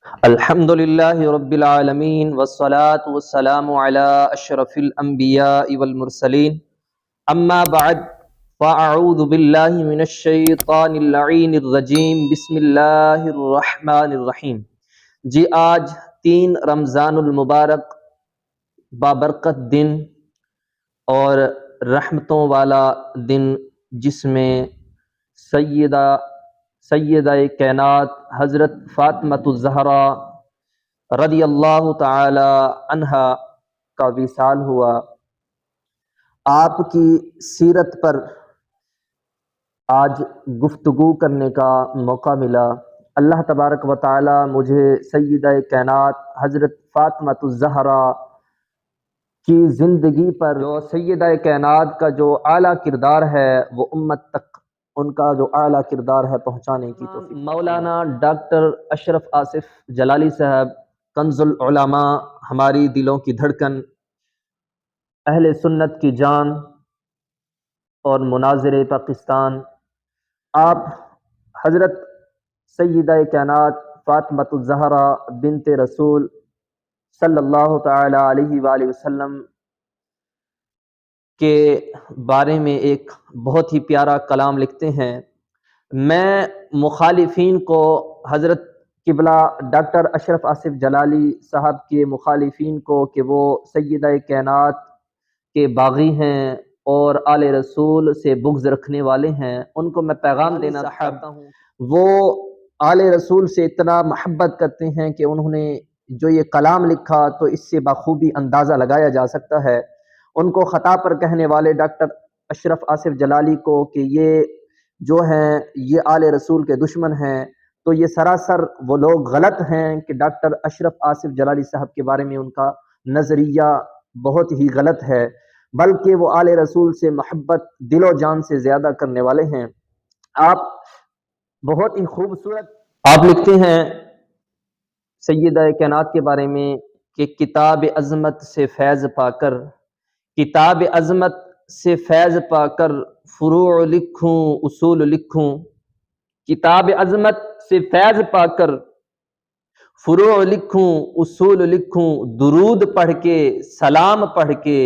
الحمد للہ رب العالمین والصلاة والسلام علی اشرف الانبیاء والمرسلین اما بعد فاعوذ باللہ من الشیطان اللعین الرجیم بسم اللہ الرحمن الرحیم۔ جی آج 3 رمضان المبارک بابرکت دن اور رحمتوں والا دن، جس میں سیدہ کائنات حضرت فاطمۃ الزہرا رضی اللہ تعالی عنہا کا وصال ہوا۔ آپ کی سیرت پر آج گفتگو کرنے کا موقع ملا۔ اللہ تبارک و تعالی مجھے سیدہ کائنات حضرت فاطمۃ الزہرا کی زندگی پر جو سیدہ کائنات کا جو اعلیٰ کردار ہے وہ امت تک ان کا جو اعلیٰ کردار ہے پہنچانے کی توفیق۔ مولانا ڈاکٹر اشرف آصف جلالی صاحب کنز العلماء، ہماری دلوں کی دھڑکن، اہل سنت کی جان اور مناظر پاکستان، آپ حضرت سیدہ کائنات فاطمۃ الزہرا بنت رسول صلی اللہ تعالی علیہ وآلہ وسلم کے بارے میں ایک بہت ہی پیارا کلام لکھتے ہیں۔ میں مخالفین کو، حضرت قبلہ ڈاکٹر اشرف آصف جلالی صاحب کے مخالفین کو کہ وہ سیدہ کائنات کے باغی ہیں اور آل رسول سے بغض رکھنے والے ہیں، ان کو میں پیغام دینا چاہتا ہوں۔ وہ آل رسول سے اتنا محبت کرتے ہیں کہ انہوں نے جو یہ کلام لکھا تو اس سے بخوبی اندازہ لگایا جا سکتا ہے۔ ان کو خطا پر کہنے والے ڈاکٹر اشرف آصف جلالی کو کہ یہ جو ہیں یہ آل رسول کے دشمن ہیں، تو یہ سراسر وہ لوگ غلط ہیں کہ ڈاکٹر اشرف آصف جلالی صاحب کے بارے میں ان کا نظریہ بہت ہی غلط ہے، بلکہ وہ آل رسول سے محبت دل و جان سے زیادہ کرنے والے ہیں۔ آپ بہت ہی خوبصورت آپ لکھتے ہیں سیدہ کائنات کے بارے میں کہ کتاب عظمت سے فیض پا کر، کتاب عظمت سے فیض پا کر فروع لکھوں اصول لکھوں، کتاب عظمت سے فیض پا کر فروع لکھوں اصول لکھوں، درود پڑھ کے سلام پڑھ کے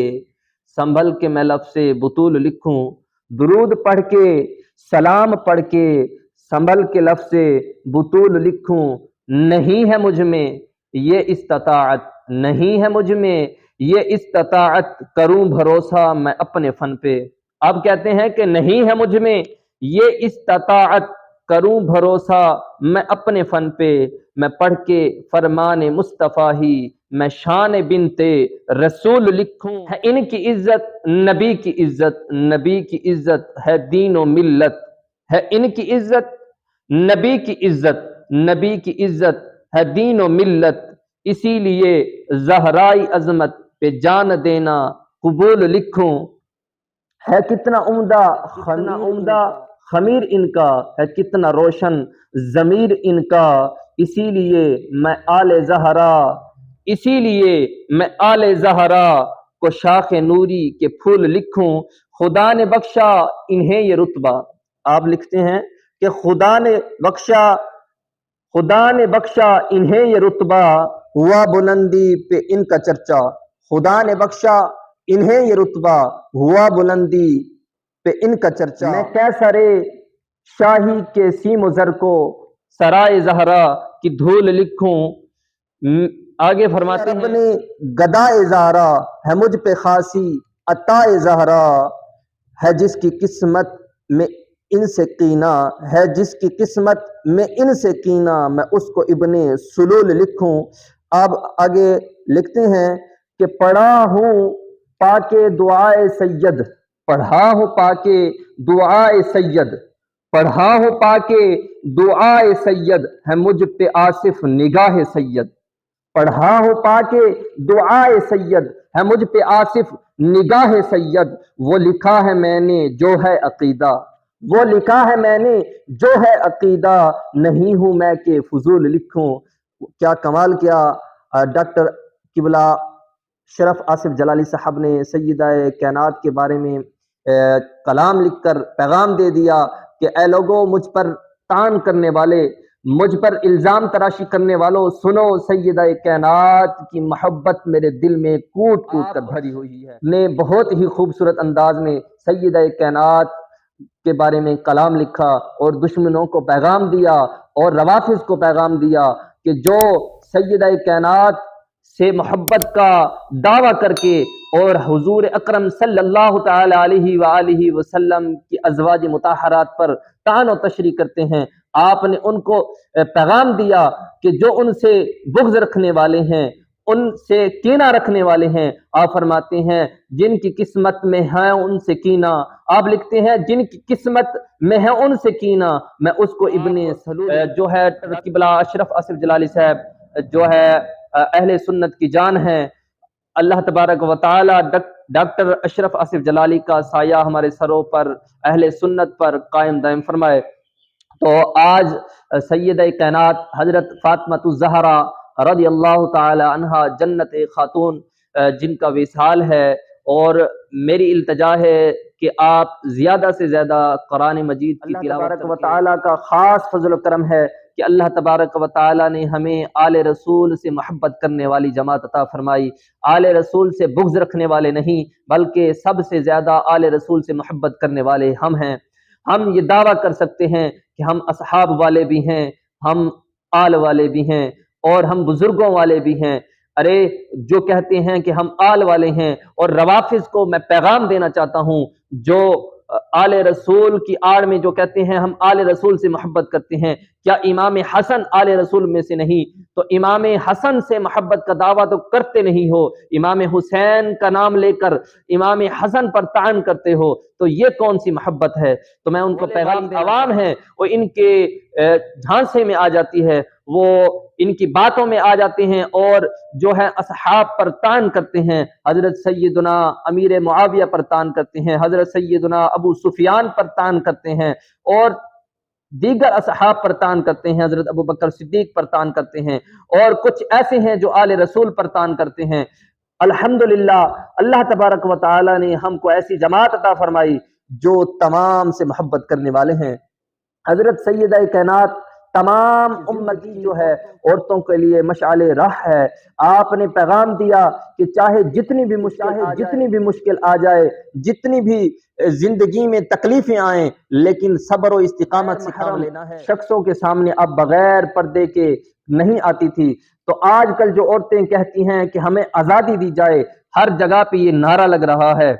سنبھل کے میں لفظ بطول لکھوں، درود پڑھ کے سلام پڑھ کے سنبھل کے لفظ بطول لکھوں۔ نہیں ہے مجھ میں یہ استطاعت، نہیں ہے مجھ میں یہ استطاعت، کروں بھروسہ میں اپنے فن پہ۔ اب کہتے ہیں کہ نہیں ہے مجھ میں یہ استطاعت، کروں بھروسہ میں اپنے فن پہ، میں پڑھ کے فرمان مصطفیٰ ہی میں شان بنت رسول لکھوں۔ ہے ان کی عزت نبی کی عزت، نبی کی عزت ہے دین و ملت، ہے ان کی عزت نبی کی عزت، نبی کی عزت ہے دین و ملت، اسی لیے زہرائی عظمت پہ جان دینا قبول لکھوں۔ ہے کتنا عمدہ خمیر ان کا، ہے کتنا روشن ضمیر ان کا، اسی لیے میں آل زہرا، اسی لیے میں آل زہرا کو شاخ نوری کے پھول لکھوں۔ خدا نے بخشا انہیں یہ رتبہ، آپ لکھتے ہیں کہ خدا نے بخشا انہیں یہ رتبہ، ہوا بلندی پہ ان کا چرچا، خدا نے بخشا انہیں یہ رتبہ، ہوا بلندی پہ ان کا چرچا۔ میں کیسر شاہی کے سیم و زر کو سرائے زہرا کی دھول لکھوں۔ آگے فرماتے ہیں رب نے گدائے زہرا ہے مجھ پہ خاصی عطائے زہرا، ہے جس کی قسمت میں ان سے کینہ، ہے جس کی قسمت میں ان سے کینہ، میں اس کو ابن سلول لکھوں۔ اب آگے لکھتے ہیں کہ پڑھا ہوں پا کے دعائے سید، پڑھا ہوں پا کے دعائے سید، پڑھا ہوں پا کے دعائے سید، ہے مجھ پہ آصف نگاہ سید، پڑھا ہوں پا کے دعائے سید، ہے مجھ پہ آصف نگاہ سید، وہ لکھا ہے میں نے جو ہے عقیدہ، وہ لکھا ہے میں نے جو ہے عقیدہ، نہیں ہوں میں کہ فضول لکھوں۔ کیا کمال کیا ڈاکٹر قبلہ شرف آصف جلالی صاحب نے سیدہ کائنات کے بارے میں کلام لکھ کر پیغام دے دیا کہ اے لوگوں، مجھ پر طعن کرنے والے، مجھ پر الزام تراشی کرنے والوں سنو، سیدہ کائنات کی محبت میرے دل میں کوٹ کوٹ کر بھری ہوئی ہے۔ نے بہت ہی خوبصورت انداز میں سیدہ کائنات کے بارے میں کلام لکھا اور دشمنوں کو پیغام دیا اور روافض کو پیغام دیا کہ جو سیدہ کائنات سے محبت کا دعویٰ کر کے اور حضور اکرم صلی اللہ تعالی علیہ وآلہ وسلم کی ازواج مطہرات پر طعن و تشریح کرتے ہیں، آپ نے ان کو پیغام دیا کہ جو ان سے بغض رکھنے والے ہیں، ان سے کینہ رکھنے والے ہیں، آپ فرماتے ہیں جن کی قسمت میں ہے ان سے کینہ، آپ لکھتے ہیں جن کی قسمت میں ہے ان سے کینہ، میں اس کو ابن سلول جو ہے قبلہ اشرف آصف جلالی صاحب جو ہے اہل سنت کی جان ہے، اللہ تبارک و تعالی ڈاکٹر اشرف آصف جلالی کا سایہ ہمارے سروں پر، اہل سنت پر قائم دائم فرمائے۔ تو آج سیدہ کائنات حضرت فاطمہ الزہرا رضی اللہ تعالی عنہا جنت خاتون جن کا وصال ہے، اور میری التجا ہے کہ آپ زیادہ سے زیادہ قرآن مجید کی تلاوت۔ اللہ تبارک و تعالی کا خاص فضل و کرم ہے کہ اللہ تبارک و تعالی نے ہمیں آل رسول سے محبت کرنے والی جماعت عطا فرمائی، آل رسول سے بغض رکھنے والے نہیں، بلکہ سب سے زیادہ آل رسول سے محبت کرنے والے ہم ہیں۔ ہم یہ دعویٰ کر سکتے ہیں کہ ہم اصحاب والے بھی ہیں، ہم آل والے بھی ہیں، اور ہم بزرگوں والے بھی ہیں۔ ارے جو کہتے ہیں کہ ہم آل والے ہیں، اور روافض کو میں پیغام دینا چاہتا ہوں جو آل رسول کی آڑ میں جو کہتے ہیں ہم آل رسول سے محبت کرتے ہیں، کیا امام حسن آل رسول میں سے نہیں؟ تو امام حسن سے محبت کا دعویٰ تو کرتے نہیں ہو، امام حسین کا نام لے کر امام حسن پر طعن کرتے ہو، تو یہ کون سی محبت ہے؟ تو میں ان کو پیغام عوام ہے وہ ان کے جھانسے میں آ جاتی ہے، وہ ان کی باتوں میں آ جاتے ہیں اور جو ہے اصحاب پر طعن کرتے ہیں، حضرت سیدنا امیر معاویہ پر طعن کرتے ہیں، حضرت سیدنا ابو سفیان پر طعن کرتے ہیں، اور دیگر اصحاب پر طعن کرتے ہیں، حضرت ابو بکر صدیق پر طعن کرتے ہیں، اور کچھ ایسے ہیں جو آل رسول پر طعن کرتے ہیں۔ الحمدللہ اللہ تبارک و تعالی نے ہم کو ایسی جماعت عطا فرمائی جو تمام سے محبت کرنے والے ہیں۔ حضرت سیدہ کائنات تمام امت کی جو ہے عورتوں کے لیے مشعل راہ ہے۔ آپ نے پیغام دیا کہ چاہے جتنی بھی مشکل آ جائے، جتنی بھی زندگی میں تکلیفیں آئیں، لیکن صبر و استقامت سے کام لینا ہے۔ شخصوں کے سامنے اب بغیر پردے کے نہیں آتی تھی، تو آج کل جو عورتیں کہتی ہیں کہ ہمیں آزادی دی جائے، ہر جگہ پہ یہ نعرہ لگ رہا ہے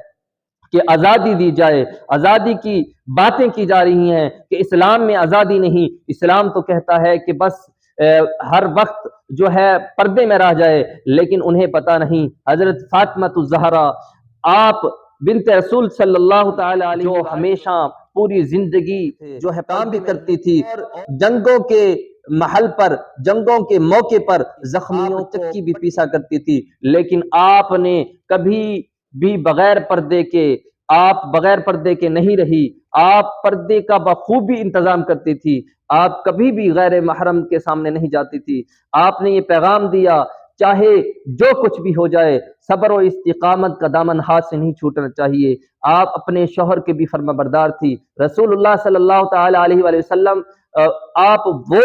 کہ آزادی دی جائے، آزادی کی باتیں کی جا رہی ہیں کہ اسلام میں آزادی نہیں، اسلام تو کہتا ہے کہ بس ہر وقت جو ہے پردے میں رہ جائے، لیکن انہیں پتہ نہیں حضرت فاطمہ الزہرا آپ بنت رسول صلی اللہ تعالی علیہ جو ہمیشہ پوری زندگی جو ہے کام بھی کرتی تھی، جنگوں کے محل پر، جنگوں کے موقع پر زخمیوں چکی بھی پیسا کرتی تھی، لیکن آپ نے کبھی بھی بغیر پردے کے نہیں رہی، آپ پردے کا بخوبی انتظام کرتی تھی، آپ کبھی بھی غیر محرم کے سامنے نہیں جاتی تھی۔ آپ نے یہ پیغام دیا چاہے جو کچھ بھی ہو جائے، صبر و استقامت کا دامن ہاتھ سے نہیں چھوٹنا چاہیے۔ آپ اپنے شوہر کے بھی فرما بردار تھی۔ رسول اللہ صلی اللہ تعالی علیہ وآلہ وسلم آپ وہ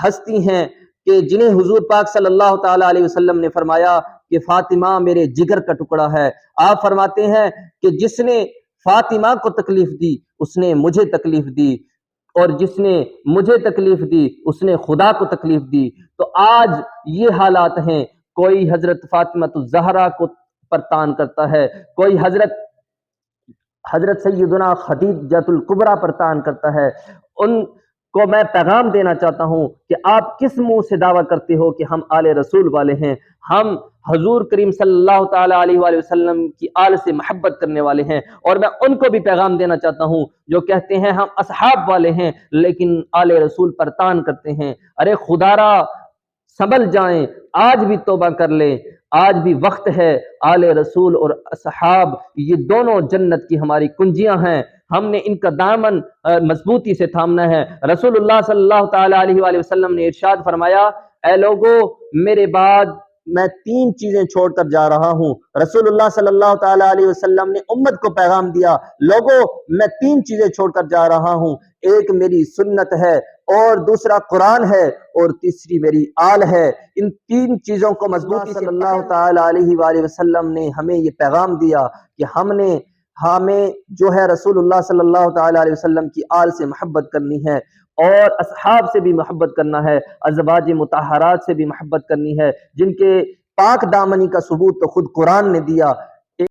ہستی ہیں کہ جنہیں حضور پاک صلی اللہ تعالی علیہ وسلم نے فرمایا کہ فاطمہ میرے جگر کا ٹکڑا ہے۔ آپ فرماتے ہیں کہ جس نے فاطمہ کو تکلیف دی اس نے مجھے تکلیف دی، اور جس نے مجھے تکلیف دی اس نے خدا کو تکلیف دی۔ تو آج یہ حالات ہیں، کوئی حضرت فاطمہ الزہرا کو پر طعن کرتا ہے، کوئی حضرت سیدنا خدیجہ الکبریٰ پر طعن کرتا ہے۔ ان کو میں پیغام دینا چاہتا ہوں کہ آپ کس منہ سے دعویٰ کرتے ہو کہ ہم آل رسول والے ہیں؟ ہم حضور کریم صلی اللہ تعالی علیہ وآلہ وسلم کی آل سے محبت کرنے والے ہیں، اور میں ان کو بھی پیغام دینا چاہتا ہوں جو کہتے ہیں ہم اصحاب والے ہیں لیکن آل رسول پر طعن کرتے ہیں۔ ارے خدارا سنبھل جائیں، آج بھی توبہ کر لیں، آج بھی وقت ہے۔ آل رسول اور اصحاب یہ دونوں جنت کی ہماری کنجیاں ہیں، ہم نے ان کا دامن مضبوطی سے تھامنا ہے۔ رسول اللہ صلی اللہ تعالی علیہ وآلہ وسلم نے ارشاد فرمایا، اے لوگو میرے بعد میں 3 چیزیں چھوڑ کر جا رہا ہوں۔ رسول اللہ صلی اللہ تعالی علیہ وسلم نے امت کو پیغام دیا، لوگو میں 3 چیزیں چھوڑ کر جا رہا ہوں، ایک میری سنت ہے، اور دوسرا قرآن ہے، اور تیسری میری آل ہے۔ ان تین چیزوں کو مضبوطی صلی اللہ تعالی علیہ وآلہ وسلم نے ہمیں یہ پیغام دیا کہ ہمیں جو ہے رسول اللہ صلی اللہ تعالی علیہ وسلم کی آل سے محبت کرنی ہے، اور اصحاب سے بھی محبت کرنا ہے، ازواج مطہرات سے بھی محبت کرنی ہے، جن کے پاک دامنی کا ثبوت تو خود قرآن نے دیا۔